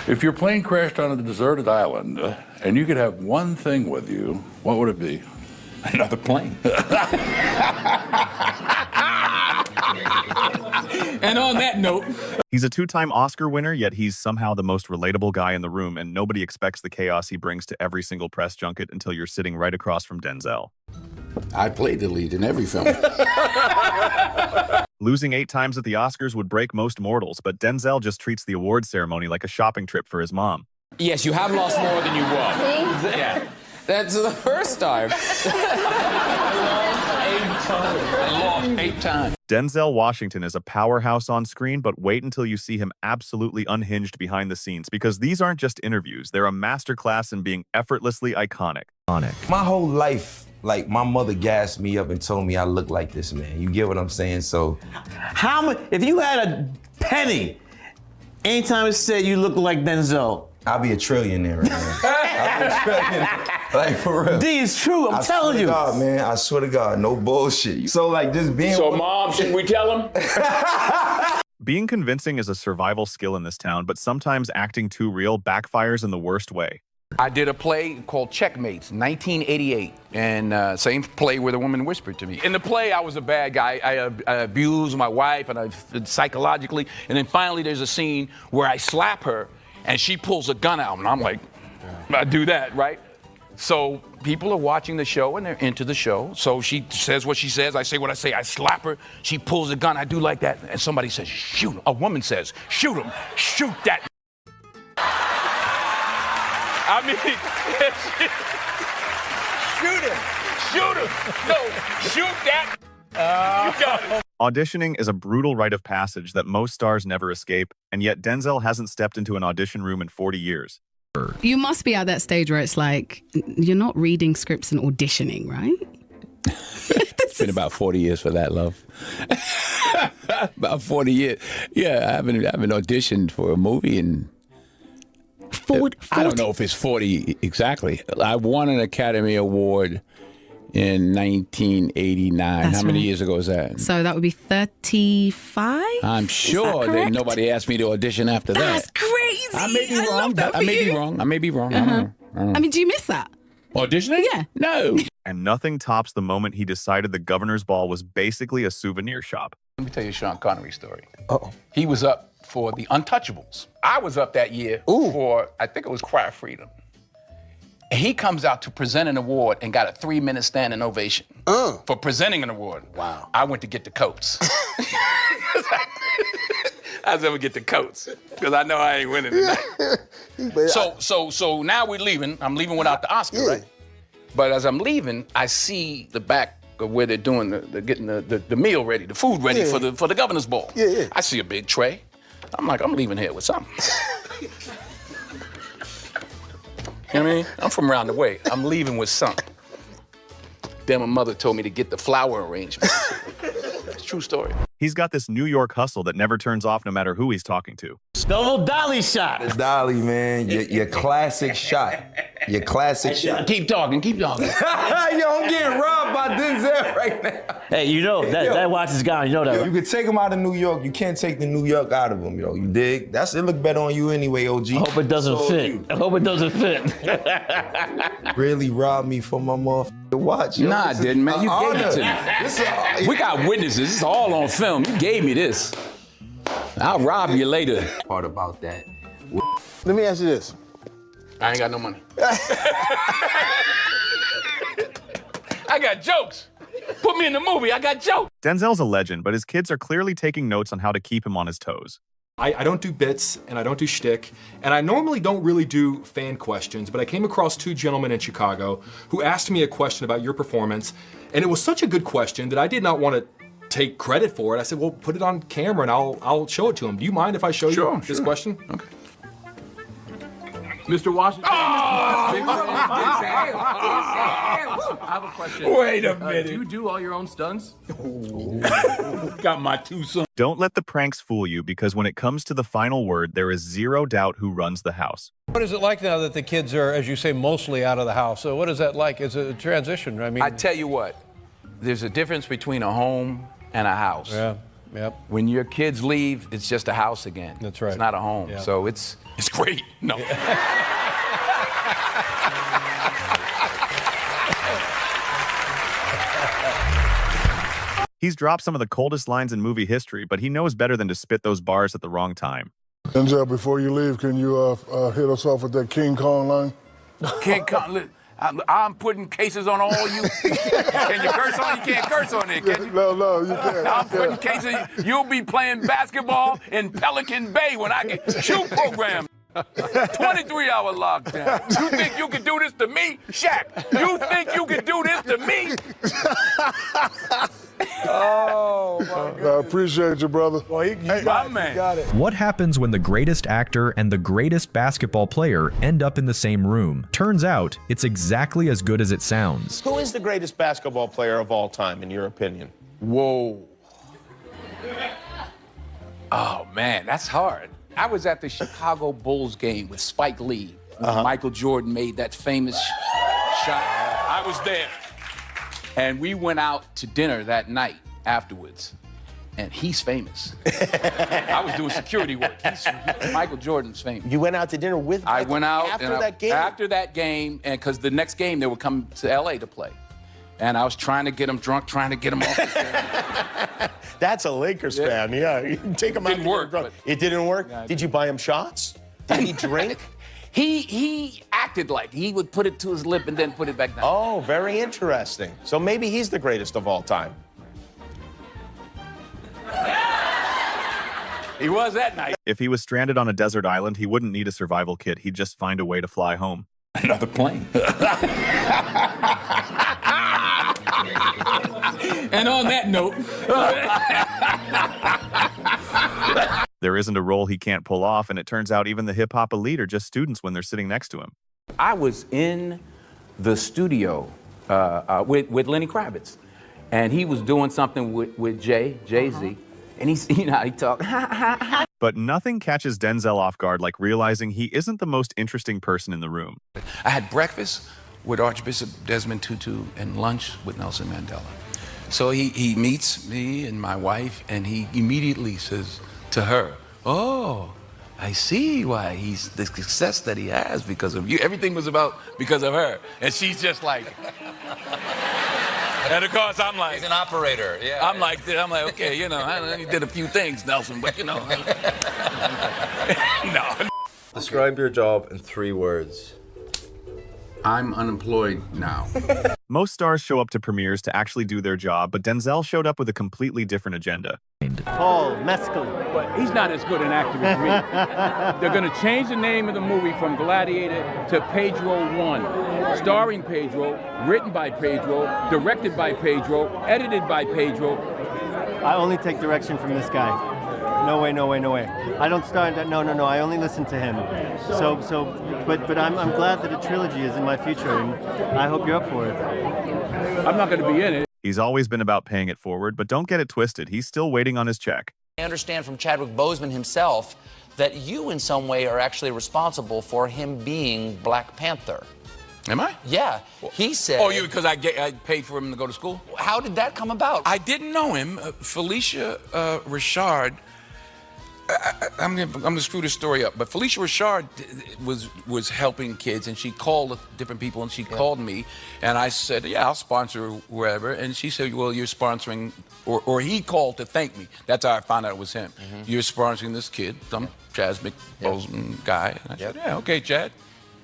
If your plane crashed on a deserted island and you could have one thing with you, what would it be? Another plane. And on that note... He's a two-time Oscar winner, yet he's somehow the most relatable guy in the room, and nobody expects the chaos he brings to every single press junket until you're sitting right across from Denzel. I played the lead in every film. Losing 8 times at the Oscars would break most mortals, but Denzel just treats the awards ceremony like a shopping trip for his mom. Yes, you have lost more than you won. See? Yeah. That's the first time. I lost 8 times. Denzel Washington is a powerhouse on screen, but wait until you see him absolutely unhinged behind the scenes, because these aren't just interviews. They're a masterclass in being effortlessly iconic. My whole life, like, my mother gassed me up and told me I look like this man. You get what I'm saying? So, how much, if you had a penny, anytime it said you look like Denzel, I'll be a trillionaire right now. I'll be a trillionaire. Like, for real. D, it's true, I'm telling you. I swear to God, man, I swear to God, no bullshit. So, like, just being... So, Mom, should we tell him? Being convincing is a survival skill in this town, but sometimes acting too real backfires in the worst way. I did a play called Checkmates, 1988, and same play where the woman whispered to me. In the play, I was a bad guy. I abused my wife, and psychologically, and then finally there's a scene where I slap her, and she pulls a gun out, and I'm like, I do that, right? So people are watching the show, and they're into the show. So she says what she says, I say what I say, I slap her, she pulls a gun, I do like that, and somebody says, shoot him. A woman says, shoot him, shoot that. I mean, shoot him, no, shoot that. You got it. Auditioning is a brutal rite of passage that most stars never escape, and yet Denzel hasn't stepped into an audition room in 40 years. You must be at that stage where it's like, you're not reading scripts and auditioning, right? It's been about 40 years for that, love. About 40 years. Yeah, I haven't auditioned for a movie in... 40? I don't know if it's 40 exactly. I won an Academy Award in 1989. That's How many right. years ago is that? So that would be 35? I'm sure that nobody asked me to audition after that. That's crazy. I may be I wrong. love that I for may you. be wrong. I may be wrong. Uh-huh. I don't know. I mean, do you miss that? Auditioning? Yeah. No. And nothing tops the moment he decided the governor's ball was basically a souvenir shop. Let me tell you a Sean Connery story. Uh-oh. He was up for The Untouchables. I was up that year for, I think it was Cry of Freedom. And he comes out to present an award and got a 3-minute standing ovation for presenting an award. Wow. I went to get the coats. I was gonna get the coats because I know I ain't winning tonight. So now we're leaving. I'm leaving without the Oscar, right? But as I'm leaving, I see the back of where they're doing getting the meal ready, the food ready for the governor's ball. I see a big tray. I'm like, I'm leaving here with something. You know what I mean? I'm from around the way. I'm leaving with something. Then my mother told me to get the flower arrangement. It's a true story. He's got this New York hustle that never turns off no matter who he's talking to. The little dolly shot. The dolly, man, your classic shot. Your classic shot. Keep talking, keep talking. Yo, I'm getting robbed by Denzel right now. Hey, you know, that watch is gone, you know that, You right? can take him out of New York. You can't take the New York out of him, yo. You dig? It look better on you anyway, OG. I hope it doesn't fit. I hope it doesn't fit. Really robbed me for my motherfucking watch, yo. Nah, I didn't, man. You gave it to me. We got witnesses. It's all on film. You gave me this. I'll rob you later. Part about that. Let me ask you this. I ain't got no money. I got jokes. Put me in the movie. I got jokes. Denzel's a legend, but his kids are clearly taking notes on how to keep him on his toes. I don't do bits, and I don't do shtick, and I normally don't really do fan questions, but I came across 2 gentlemen in Chicago who asked me a question about your performance, and it was such a good question that I did not want to take credit for it. I said, well, put it on camera and I'll show it to him. Do you mind if I show you this question? Okay. Mr. Washington. I have a question. Wait a minute. Do you do all your own stunts? Got my 2 sons. Don't let the pranks fool you, because when it comes to the final word, there is zero doubt who runs the house. What is it like now that the kids are, as you say, mostly out of the house? So what is that like? It's a transition. I mean, I tell you what, there's a difference between a home and a house. Yeah, yep. When your kids leave, it's just a house again. That's right. It's not a home. Yeah. So it's It's great. No. He's dropped some of the coldest lines in movie history, but he knows better than to spit those bars at the wrong time. Denzel, before you leave, can you hit us off with that King Kong line? King Kong, I'm putting cases on all you. Can you curse on? You can't curse on it, can you? No, you can't. I'm putting cases. You'll be playing basketball in Pelican Bay when I get shoot program. 23-hour lockdown. You think you can do this to me? Shaq, you think you can do this to me? Oh, my God. I appreciate you, brother. Well, he got it. What happens when the greatest actor and the greatest basketball player end up in the same room? Turns out, it's exactly as good as it sounds. Who is the greatest basketball player of all time, in your opinion? Whoa. Oh, man, that's hard. I was at the Chicago Bulls game with Spike Lee. When Michael Jordan made that famous shot. I was there. And we went out to dinner that night afterwards. And he's famous. I was doing security work. Michael Jordan's famous. You went out to dinner with Michael I went out after that game? After that game, and because the next game they would come to LA to play. And I was trying to get him drunk, trying to get him off the game. That's a Lakers fan, yeah. You can take him out. Didn't work. It didn't work? Yeah, Did you buy him shots? Did he drink? He acted like he would put it to his lip and then put it back down. Oh, very interesting. So maybe he's the greatest of all time. He was that night. If he was stranded on a desert island, he wouldn't need a survival kit. He'd just find a way to fly home. Another plane. And on that note, There isn't a role he can't pull off, and it turns out even the hip-hop elite are just students when they're sitting next to him. I was in the studio with Lenny Kravitz, and he was doing something with Jay-Z, and he talked. But nothing catches Denzel off guard like realizing he isn't the most interesting person in the room. I had breakfast with Archbishop Desmond Tutu and lunch with Nelson Mandela. So he meets me and my wife, and he immediately says to her, "Oh, I see why he's the success that he has because of you. Everything was because of her." And she's just like, and of course I'm like, he's an operator. Yeah. I'm like, okay, you know, I did a few things, Nelson, but you know, no. Describe your job in 3 words. I'm unemployed now. Most stars show up to premieres to actually do their job, but Denzel showed up with a completely different agenda. Paul Mescal. But he's not as good an actor as me. They're going to change the name of the movie from Gladiator to Pedro 1. Starring Pedro, written by Pedro, directed by Pedro, edited by Pedro. I only take direction from this guy. No way, no way, no way. I don't start that. No. I only listen to him. But I'm glad that a trilogy is in my future, and I hope you're up for it. I'm not going to be in it. He's always been about paying it forward, but don't get it twisted. He's still waiting on his check. I understand from Chadwick Boseman himself that you in some way are actually responsible for him being Black Panther. Am I? Yeah. He said... Oh, because I paid for him to go to school? How did that come about? I didn't know him. Felicia Richard... I'm gonna screw this story up, but Felicia Richard was helping kids, and she called different people, and she called me, and I said, yeah, I'll sponsor wherever, and she said, well, you're sponsoring, or he called to thank me. That's how I found out it was him. You're sponsoring this kid, some Chaz McBoseman guy. And I said, yeah, okay, Chad,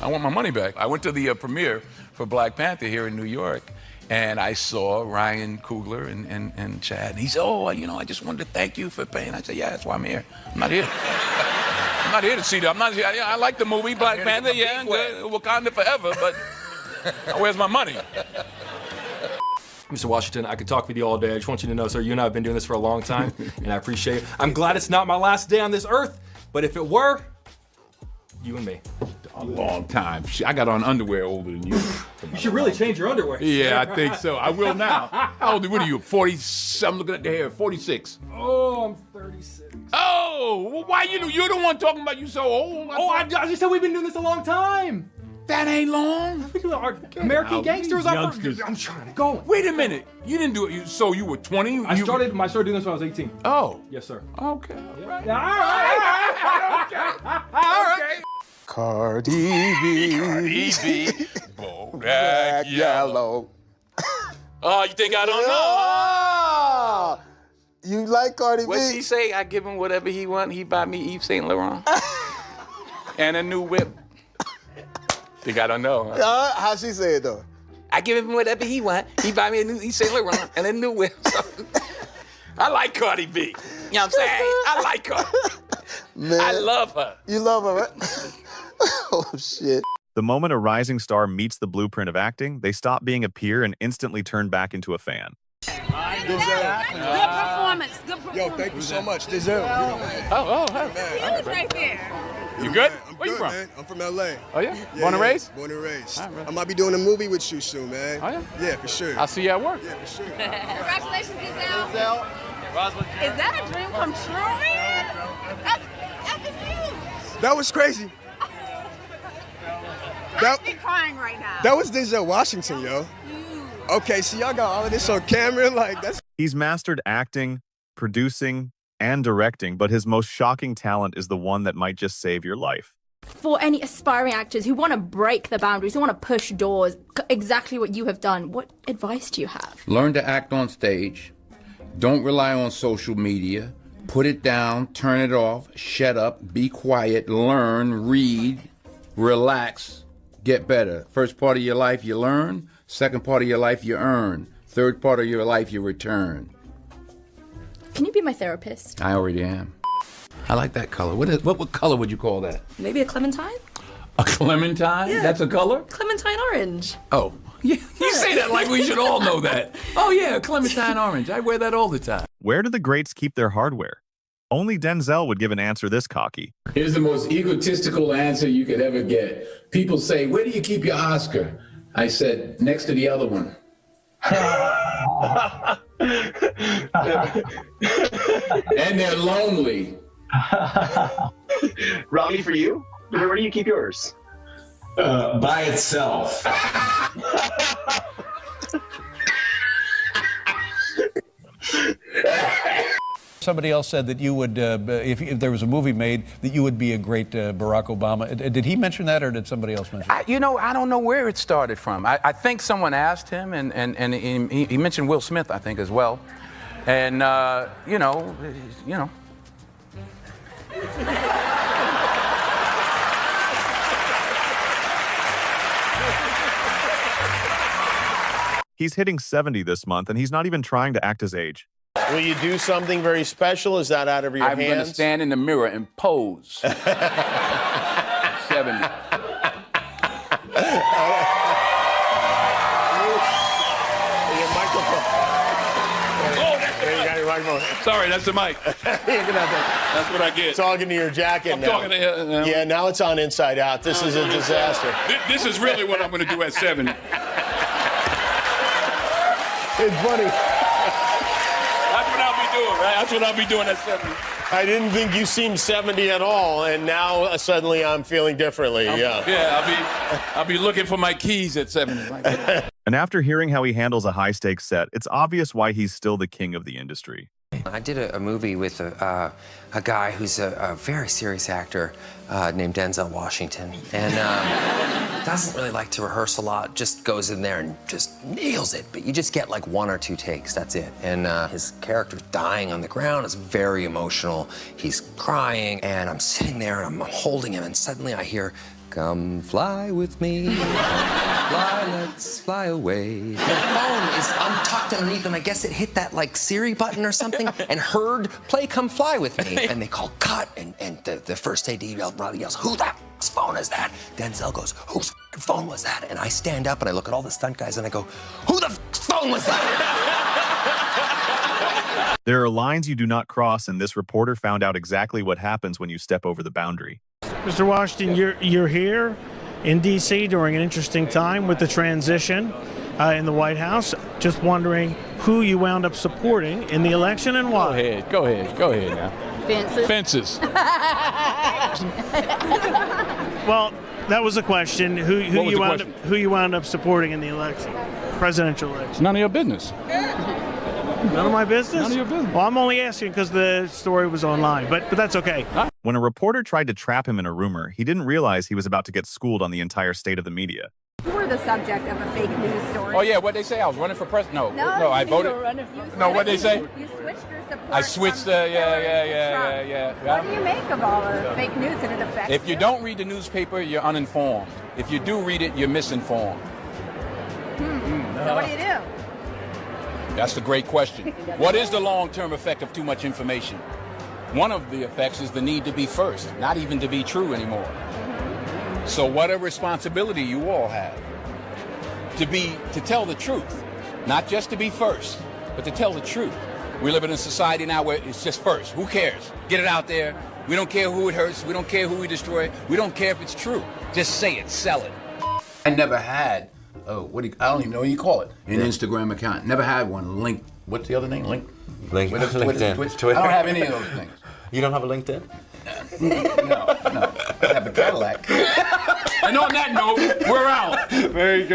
I want my money back. I went to the premiere for Black Panther here in New York, and I saw Ryan Coogler and Chad. And he said, oh, you know, I just wanted to thank you for paying. I said, yeah, that's why I'm here. I'm not here. I'm not here to see that. I'm not here. I like the movie Black Panther, yeah, and Wakanda forever, but where's my money? Mr. Washington, I could talk with you all day. I just want you to know, sir, you and I have been doing this for a long time, and I appreciate it. I'm glad it's not my last day on this earth, but if it were, you and me. A long time. I got on underwear older than you. You should really change your underwear. Yeah, I think so. I will now. How old are you? 40? I'm looking at the hair. 46. Oh, I'm 36. Oh, well, why you're the one talking about you so old? I just said we've been doing this a long time. That ain't long. American Gangsters. I'm trying to go. Wait a minute. You didn't do it. So you were 20? I started doing this when I was 18. Oh. Yes, sir. Okay. All right. All right. All right. Cardi B. Cardi B. Black yellow. Oh, you think I don't know? You like Cardi B? What's he say? I give him whatever he want. He buy me Yves Saint Laurent and a new whip. Think I don't know? Huh? How she say it though? I give him whatever he want. He buy me a new Yves Saint Laurent and a new whip. I like Cardi B. You know what I'm saying? I like her. Man, I love her. You love her, right? Oh shit. The moment a rising star meets the blueprint of acting, they stop being a peer and instantly turn back into a fan. Good performance. Good performance. Yo, thank you so much, Denzel. He was right there. You good? I'm Where you good, from? man. I'm from LA. Oh yeah? Born and raised? Born and raised. All right, I might be doing a movie with you soon, man. Oh yeah? Yeah, for sure. I'll see you at work. Yeah, for sure. Congratulations, Denzel. Is that a dream come true, man? That's huge. That was crazy. I'd be crying right now. That was Denzel Washington, yo. Okay, so y'all got all of this on camera, like that's. He's mastered acting, producing, and directing, but his most shocking talent is the one that might just save your life. For any aspiring actors who want to break the boundaries, who want to push doors, exactly what you have done, what advice do you have? Learn to act on stage. Don't rely on social media. Put it down, turn it off, shut up, be quiet, learn, read, relax, get better. First part of your life, you learn. Second part of your life, you earn. Third part of your life, you return. Can you be my therapist? I already am. I like that color. What color would you call that? Maybe a clementine? A clementine? Yeah. That's a color? Clementine orange. Oh, yeah. You say that like we should all know that. Oh yeah, clementine orange. I wear that all the time. Where do the greats keep their hardware? Only Denzel would give an answer this cocky. Here's the most egotistical answer you could ever get. People say, where do you keep your Oscar? I said, next to the other one. And they're lonely. Robbie, for you? Where do you keep yours? By itself. Somebody else said that you would, if there was a movie made, that you would be a great Barack Obama. Did he mention that, or did somebody else mention it? I don't know where it started from. I think someone asked him, and he mentioned Will Smith, I think, as well. And, you know. He's hitting 70 this month, and he's not even trying to act his age. Will you do something very special? Is that out of your hands? I'm going to stand in the mirror and pose. 70. Sorry, that's the mic. That's what I get. Talking to your jacket I'm now. talking to Yeah, now it's on Inside Out. This is a disaster. This is really what I'm going to do at 70. It's funny. That's what I'll be doing, right? That's what I'll be doing at 70. I didn't think you seemed 70 at all, and now suddenly I'm feeling differently. Yeah, I'll be looking for my keys at 70. And after hearing how he handles a high-stakes set, it's obvious why he's still the king of the industry. I did a movie with a guy who's a very serious actor named Denzel Washington, and doesn't really like to rehearse a lot, just goes in there and just nails it, but you just get like 1 or 2 takes, that's it. And his character's dying on the ground, it's very emotional, he's crying, and I'm sitting there and I'm holding him, and suddenly I hear, "Come fly with me, fly, let's fly away." The phone is untucked underneath, and I guess it hit that like Siri button or something and heard play "Come Fly with Me." And they call cut, and the first AD yells, "Who the phone is that?" Denzel goes, "Whose phone was that?" And I stand up and I look at all the stunt guys and I go, "Who the phone was that?" There are lines you do not cross, and this reporter found out exactly what happens when you step over the boundary. Mr. Washington, you're here in D.C. during an interesting time with the transition in the White House. Just wondering who you wound up supporting in the election and why. Go ahead now. Fences. Well, that was a question. Who you wound up supporting in the election, presidential election? It's none of your business. None of my business? None of your business. Well, I'm only asking because the story was online, but that's okay. When a reporter tried to trap him in a rumor, he didn't realize he was about to get schooled on the entire state of the media. You were the subject of a fake news story. Oh yeah, what they say? I was running for president. No, No, I you voted. were running- No, what they say? You switched your support. I switched. from Yeah. What do you make of all the fake news that it affects If you don't read the newspaper, you're uninformed. If you do read it, you're misinformed. So what do you do? That's the great question. What is the long-term effect of too much information? One of the effects is the need to be first, not even to be true anymore. So what a responsibility you all have to tell the truth, not just to be first, but to tell the truth. We live in a society now where it's just first. Who cares? Get it out there. We don't care who it hurts. We don't care who we destroy. We don't care if it's true. Just say it, sell it. I never had, I don't even know what you call it, an Instagram account. Never had one. Link, what's the other name? LinkedIn. Twitter. I don't have any of those things. You don't have a LinkedIn? No. I have a Cadillac. And on that note, we're out. Very good.